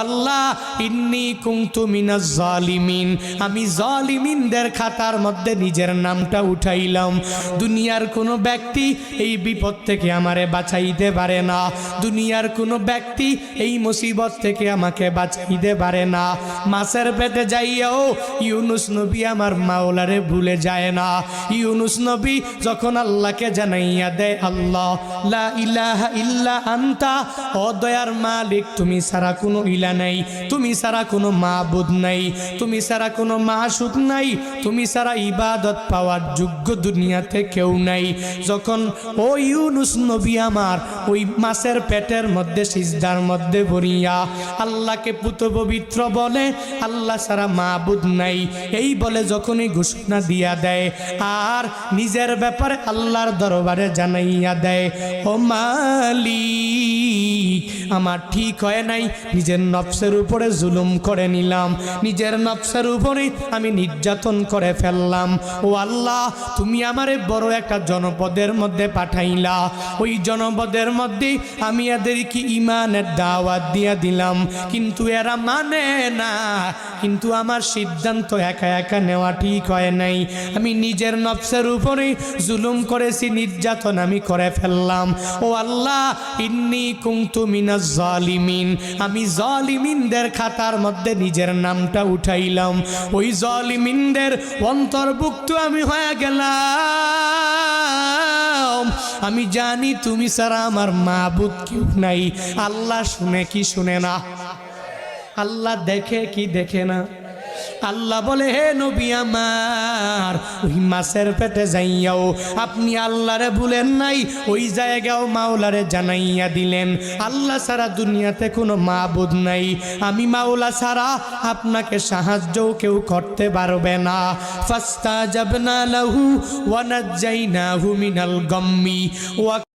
আল্লাহ ইন্নী কুনতু মিনাজ জালিমিন, আমি জালিমিনদের খাতার মধ্যে নিজের নামটা উঠাইলাম। দুনিয়ার কোনো ব্যক্তি এই বিপদ থেকে আমারে বাঁচাইতে পারে না, দুনিয়ার কোনো ব্যক্তি এই মুসিবত থেকে আমাকে বাঁচাইতে পারে না। মাছের পেটে যাইয়াও ইউনুস নবী আমার মাওলারে ভুলে যায় না। ইউনুস নবী যখন আল্লাহকে জানাইয়া দেয়, আল্লাহ লা ইলাহা ইল্লা আনতা, ও দয়ার মালিক তুমি ছাড়া কোনো ইলা নাই, তুমি ছাড়া কোনো মাবুদ নাই, তুমি ছাড়া কোনো মাশুক নাই, তুমি ছাড়া ইবাদত পাওয়ার যোগ্য দুনিয়াতে কেউ নাই। যখন ও ইউনুস নবী আমার ওই মাছের পেটের মধ্যে সিজদার মধ্যে পড়িয়া আল্লাহকে পুত পবিত্র বলে, আল্লাহ ছাড়া মাবুদ নাই এই বলে যখনই ঘোষণা দিয়া দেয় আর নিজের ব্যাপারে আল্লাহর দরবারে জানাইয়া দেয়, ও মালিক আমার ঠিক হয় নাই, নিজের নফসের উপরে জুলুম করে নিলাম, নিজের নফসের উপরে আমি নির্যাতন করে ফেললাম। ও আল্লাহ তুমি আমারে বড় একটা জনপদের মধ্যে পাঠাইলা, ওই জনপদের মধ্যে আমি এদেরকে ঈমানের দাওয়াত দিয়া দিলাম, কিন্তু এরা মানে না। কিন্তু আমার সিদ্ধান্ত একা একা নেওয়া ঠিক হয় নাই, আমি নিজের নফসের উপরে জুলুম করেছি, নির্যাতন আমি করে ফেললাম। ও আল্লাহ ইন্নী কুনতু মিনাজ জালিমিন, আমি জালিমিনদের খাতার মধ্যে নিজের নামটা উঠাইলাম, ওই জালিমিনদের অন্তর্ভুক্ত আমি হয়ে গেলাম। আমি জানি তুমি ছাড়া আমার মাবুদ কেউ নাই। আল্লাহ শুনে কি শুনে না? আল্লাহ দেখে কি দেখে না? আল্লাহ বলে, হে নবী আমার ওই মাছের পেটে যাইয়াও আপনি আল্লাহরে ভুলেন নাই, ওই জায়গাও মাওলারে জানাইয়া দিলেন আল্লাহ ছাড়া দুনিয়াতে কোনো মাবুদ নাই, আমি মাওলা ছাড়া আপনাকে সাহায্যও কেউ করতে পারবে না। ফাস্তাজাবনা লাহু ওয়া নাজ্জাইনাহু মিনাল গাম্মি ওয়া